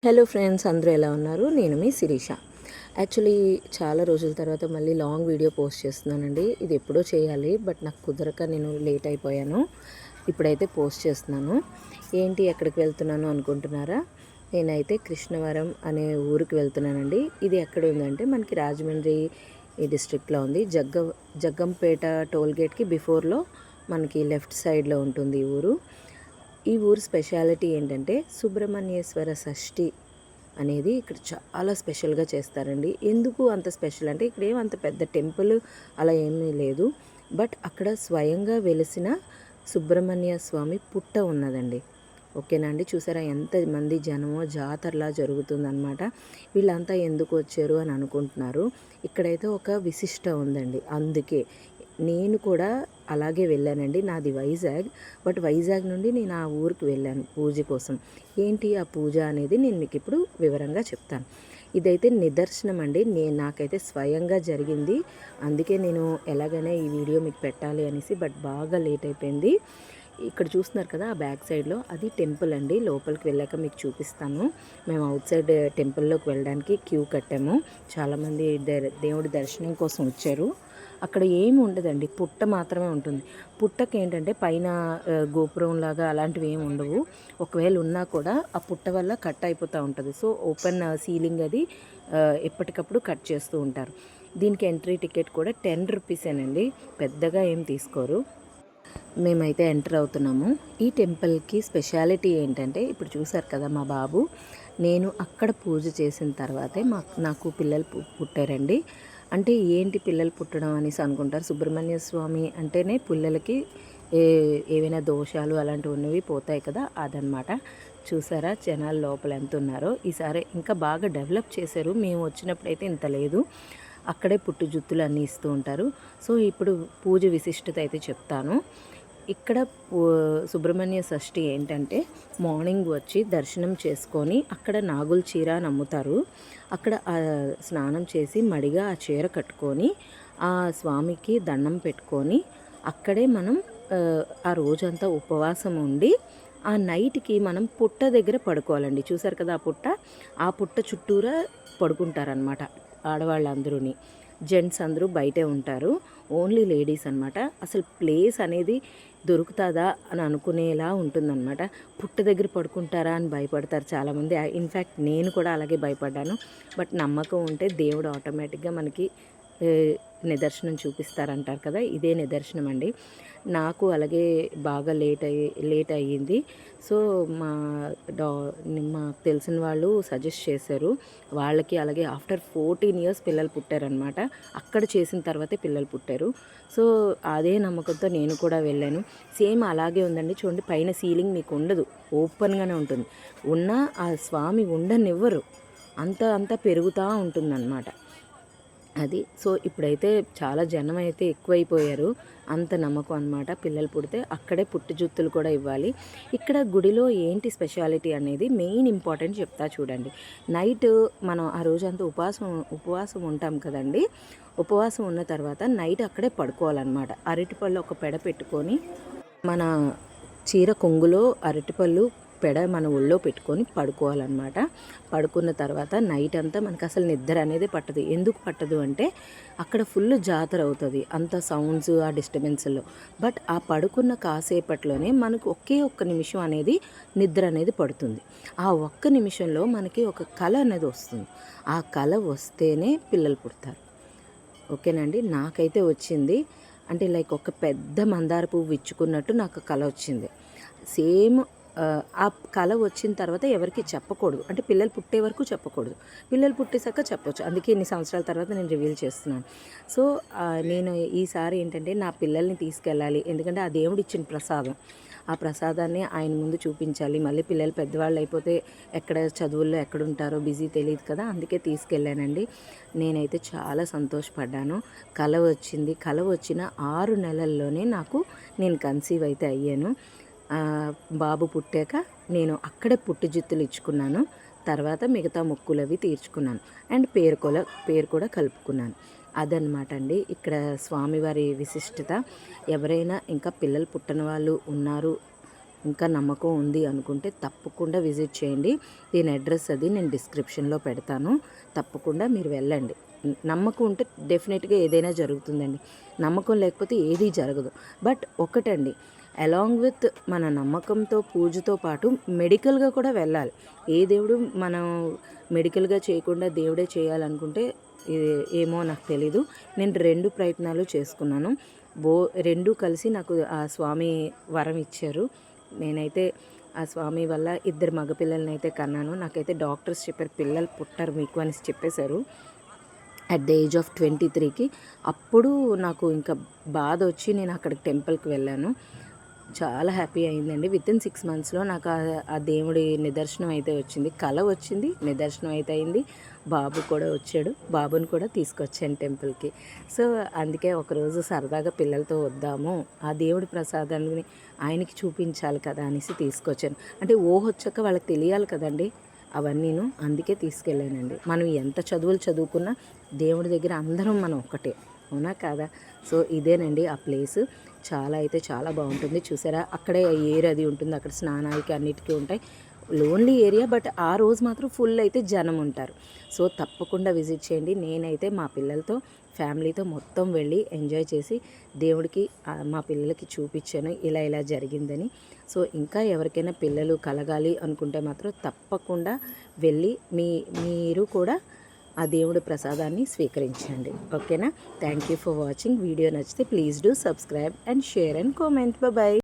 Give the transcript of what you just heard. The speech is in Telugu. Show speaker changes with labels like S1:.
S1: హలో ఫ్రెండ్స్, అందరూ ఎలా ఉన్నారు? నేను మీ శిరీష. యాక్చువల్లీ చాలా రోజుల తర్వాత మళ్ళీ లాంగ్ వీడియో పోస్ట్ చేస్తున్నానండి. ఇది ఎప్పుడో చేయాలి, బట్ నాకు కుదరక నేను లేట్ అయిపోయాను. ఇప్పుడైతే పోస్ట్ చేస్తున్నాను. ఏంటి ఎక్కడికి వెళ్తున్నాను అనుకుంటున్నారా? నేనైతే కృష్ణవరం అనే ఊరికి వెళ్తున్నానండి. ఇది ఎక్కడ ఉందంటే మనకి రాజమండ్రి ఈ డిస్ట్రిక్ట్లో ఉంది. జగ్గంపేట టోల్గేట్కి బిఫోర్లో మనకి లెఫ్ట్ సైడ్లో ఉంటుంది ఈ ఊరు. ఈ ఊరు స్పెషాలిటీ ఏంటంటే సుబ్రహ్మణ్యేశ్వర షష్ఠి అనేది ఇక్కడ చాలా స్పెషల్గా చేస్తారండి. ఎందుకు అంత స్పెషల్ అంటే ఇక్కడ అంత పెద్ద టెంపుల్ అలా ఏమీ లేదు, బట్ అక్కడ స్వయంగా వెలిసిన సుబ్రహ్మణ్య స్వామి పుట్ట ఉన్నదండి. ఓకేనా అండి? చూసారా ఎంతమంది జనమో, జాతరలా జరుగుతుందన్నమాట. వీళ్ళంతా ఎందుకు వచ్చారు అని అనుకుంటున్నారు. ఇక్కడైతే ఒక విశిష్ట ఉందండి. అందుకే నేను కూడా అలాగే వెళ్ళానండి. నాది వైజాగ్, బట్ వైజాగ్ నుండి నేను ఆ ఊరికి వెళ్ళాను పూజ కోసం. ఏంటి ఆ పూజ అనేది నేను మీకు ఇప్పుడు వివరంగా చెప్తాను. ఇదైతే నిదర్శనం అండి. నాకైతే స్వయంగా జరిగింది. అందుకే నేను ఎలాగైనా ఈ వీడియో మీకు పెట్టాలి అనేసి, బట్ బాగా లేట్ అయిపోయింది. ఇక్కడ చూస్తున్నారు కదా, ఆ బ్యాక్ సైడ్లో అది టెంపుల్ అండి. లోపలికి వెళ్ళాక మీకు చూపిస్తాను. మేము అవుట్ సైడ్ టెంపుల్లోకి వెళ్ళడానికి క్యూ కట్టాము. చాలామంది దేవుడి దర్శనం కోసం వచ్చారు. అక్కడ ఏమి ఉండదండి, పుట్ట మాత్రమే ఉంటుంది. పుట్టకి ఏంటంటే పైన గోపురం లాగా అలాంటివి ఏమి ఉండవు. ఒకవేళ ఉన్నా కూడా ఆ పుట్ట వల్ల కట్ అయిపోతూ ఉంటుంది. సో ఓపెన్ సీలింగ్ అది ఎప్పటికప్పుడు కట్ చేస్తూ ఉంటారు. దీనికి ఎంట్రీ టికెట్ కూడా 10 రూపీసేనండి, పెద్దగా ఏం తీసుకోరు. మేమైతే ఎంటర్ అవుతున్నాము. ఈ టెంపుల్కి స్పెషాలిటీ ఏంటంటే, ఇప్పుడు చూసారు కదా మా బాబు, నేను అక్కడ పూజ చేసిన తర్వాతే నాకు పిల్లలు పుట్టారండి. అంటే ఏంటి పిల్లలు పుట్టడం అనేసి అనుకుంటారు. సుబ్రహ్మణ్య స్వామి అంటేనే పిల్లలకి ఏవైనా దోషాలు అలాంటివి ఉన్నవి పోతాయి కదా, అదనమాట. చూసారా జనాలు లోపల ఎంత ఉన్నారో. ఈసారి ఇంకా బాగా డెవలప్ చేశారు. మేము వచ్చినప్పుడైతే ఇంత లేదు. అక్కడే పుట్టు జుత్తులు అన్నీ ఇస్తూ ఉంటారు. సో ఇప్పుడు పూజ విశిష్టత అయితే చెప్తాను. ఇక్కడ సుబ్రహ్మణ్య షష్ఠి ఏంటంటే మార్నింగ్ వచ్చి దర్శనం చేసుకొని అక్కడ నాగుల చీర అని అమ్ముతారు. అక్కడ స్నానం చేసి మడిగా ఆ చీర కట్టుకొని ఆ స్వామికి దండం పెట్టుకొని అక్కడే మనం ఆ రోజంతా ఉపవాసం ఉండి ఆ నైట్కి మనం పుట్ట దగ్గర పడుకోవాలండి. చూసారు కదా ఆ పుట్ట చుట్టూరా పడుకుంటారనమాట ఆడవాళ్ళందరూని. జెంట్స్ అందరూ బయటే ఉంటారు, ఓన్లీ లేడీస్ అనమాట. అసలు ప్లేస్ అనేది దొరుకుతుందా అని అనుకునేలా ఉంటుందన్నమాట. పుట్ట దగ్గర పడుకుంటారా అని భయపడతారు చాలామంది. ఇన్ఫ్యాక్ట్ నేను కూడా అలాగే భయపడ్డాను. బట్ నమ్మకం ఉంటే దేవుడు ఆటోమేటిక్గా మనకి నిదర్శనం చూపిస్తారంటారు కదా, ఇదే నిదర్శనం అండి. నాకు అలాగే బాగా లేట్ అయ్యింది. సో మాకు తెలిసిన వాళ్ళు సజెస్ట్ చేశారు. వాళ్ళకి అలాగే ఆఫ్టర్ 14 ఇయర్స్ పిల్లలు పుట్టారనమాట. అక్కడ చేసిన తర్వాతే పిల్లలు పుట్టారు. సో అదే నమ్మకంతో నేను కూడా వెళ్ళాను. సేమ్ అలాగే ఉందండి. చూడండి, పైన సీలింగ్ మీకు ఉండదు, ఓపెన్గానే ఉంటుంది. ఉన్నా ఆ స్వామి ఉండనివ్వరు, అంతా పెరుగుతూ ఉంటుందన్నమాట అది. సో ఇప్పుడైతే చాలా జనం అయితే ఎక్కువైపోయారు. అంత నమ్మకం అనమాట. పిల్లలు పుడితే అక్కడే పుట్టి జుత్తులు కూడా ఇవ్వాలి. ఇక్కడ గుడిలో ఏంటి స్పెషాలిటీ అనేది మెయిన్ ఇంపార్టెంట్ చెప్తా చూడండి. నైట్ మనం ఆ రోజంతా ఉపవాసం ఉంటాం కదండి. ఉపవాసం ఉన్న తర్వాత నైట్ అక్కడే పడుకోవాలన్నమాట. అరటిపళ్ళు ఒక పెడ పెట్టుకొని మన చీర కొంగులో అరటిపళ్ళు పెడ మన ఒళ్ళో పెట్టుకొని పడుకోవాలన్నమాట. పడుకున్న తర్వాత నైట్ అంతా మనకు అసలు నిద్ర అనేది పట్టదు. ఎందుకు పట్టదు అంటే అక్కడ ఫుల్ జాతర అవుతుంది, అంత సౌండ్స్ ఆ డిస్టర్బెన్స్లో. బట్ ఆ పడుకున్న కాసేపట్లోనే మనకు ఒక్క నిమిషం అనేది నిద్ర అనేది పడుతుంది. ఆ ఒక్క నిమిషంలో మనకి ఒక కళ అనేది వస్తుంది. ఆ కళ వస్తేనే పిల్లలు పుడతారు. ఓకేనండి? నాకైతే వచ్చింది. అంటే లైక్ ఒక పెద్ద మందార పువ్వు విచ్చుకున్నట్టు నాకు కళ వచ్చింది. సేమ్ ఆ కళ వచ్చిన తర్వాత ఎవరికి చెప్పకూడదు, అంటే పిల్లలు పుట్టే వరకు చెప్పకూడదు. పిల్లలు పుట్టేశాక చెప్పొచ్చు. అందుకే ఇన్ని సంవత్సరాల తర్వాత నేను రివీల్ చేస్తున్నాను. సో నేను ఈసారి ఏంటంటే నా పిల్లల్ని తీసుకెళ్ళాలి, ఎందుకంటే ఆ దేవుడు ఇచ్చిన ప్రసాదం. ఆ ప్రసాదాన్ని ఆయన ముందు చూపించాలి. మళ్ళీ పిల్లలు పెద్దవాళ్ళు అయిపోతే ఎక్కడ చదువుల్లో ఎక్కడుంటారో బిజీ తెలియదు కదా, అందుకే తీసుకెళ్ళానండి. నేనైతే చాలా సంతోషపడ్డాను. కళ వచ్చింది. కళ వచ్చిన 6 నెలల్లోనే నేను కన్సీవ్ అయితే అయ్యాను. బాబు పుట్టాక నేను అక్కడే పుట్టి జుత్తులు ఇచ్చుకున్నాను. తర్వాత మిగతా మొక్కులు అవి తీర్చుకున్నాను. అండ్ పేరు కూడా కలుపుకున్నాను. అదనమాట అండి ఇక్కడ స్వామివారి విశిష్టత. ఎవరైనా ఇంకా పిల్లలు పుట్టని వాళ్ళు ఉన్నారు ఇంకా నమ్మకం ఉంది అనుకుంటే తప్పకుండా విజిట్ చేయండి. దీని అడ్రస్ అది నేను డిస్క్రిప్షన్లో పెడతాను. తప్పకుండా మీరు వెళ్ళండి. నమ్మకం ఉంటే డెఫినెట్గా ఏదైనా జరుగుతుందండి. నమ్మకం లేకపోతే ఏదీ జరగదు. బట్ ఒకటండి, అలాంగ్ విత్ మన నమ్మకంతో పూజతో పాటు మెడికల్గా కూడా వెళ్ళాలి. ఏ దేవుడు మనం మెడికల్గా చేయకుండా దేవుడే చేయాలనుకుంటే ఏమో నాకు తెలీదు. నేను 2 ప్రయత్నాలు చేసుకున్నాను. రెండూ కలిసి నాకు ఆ స్వామి వరం ఇచ్చారు. నేనైతే ఆ స్వామి వల్ల 2 మగపిల్లలని అయితే కన్నాను. నాకైతే డాక్టర్స్ చెప్పారు పిల్లలు పుట్టరు మీకు అని చెప్పేశారు అట్ ద ఏజ్ ఆఫ్ 23కి. అప్పుడు నాకు ఇంకా బాధ వచ్చి నేను అక్కడికి టెంపుల్కి వెళ్ళాను. చాలా హ్యాపీ అయిందండి. వితిన్ 6 మంత్స్లో నాకు ఆ దేవుడి నిదర్శనం అయితే వచ్చింది. కళ వచ్చింది, నిదర్శనం అయితే అయింది. బాబు కూడా వచ్చాడు. బాబుని కూడా తీసుకొచ్చాను టెంపుల్కి. సో అందుకే ఒకరోజు సరదాగా పిల్లలతో వద్దాము, ఆ దేవుడి ప్రసాదాన్ని ఆయనకి చూపించాలి కదా అనేసి తీసుకొచ్చాను. అంటే వచ్చాక వాళ్ళకి తెలియాలి కదండి అవన్నీను. అందుకే తీసుకెళ్ళానండి. మనం ఎంత చదువులు చదువుకున్నా దేవుడి దగ్గర అందరం మనం ఒక్కటే, అవునా కాదా? సో ఇదేనండి ఆ ప్లేస్. చాలా అయితే చాలా బాగుంటుంది. చూసారా, అక్కడే ఏర్ అది ఉంటుంది, అక్కడ స్నానాలకి అన్నిటికీ ఉంటాయి. లోన్లీ ఏరియా, బట్ ఆ రోజు మాత్రం ఫుల్ అయితే జనం ఉంటారు. సో తప్పకుండా విజిట్ చేయండి. నేనైతే మా పిల్లలతో ఫ్యామిలీతో మొత్తం వెళ్ళి ఎంజాయ్ చేసి దేవుడికి మా పిల్లలకి చూపించాను ఇలా ఇలా జరిగిందని. సో ఇంకా ఎవరికైనా పిల్లలు కలగాలి అనుకుంటే మాత్రం తప్పకుండా వెళ్ళి మీరు కూడా ఆ దేవుడి ప్రసాదాన్ని స్వీకరించండి. ఓకేనా? Thank you for watching. Video నచ్చితే please do subscribe and share and comment. Bye.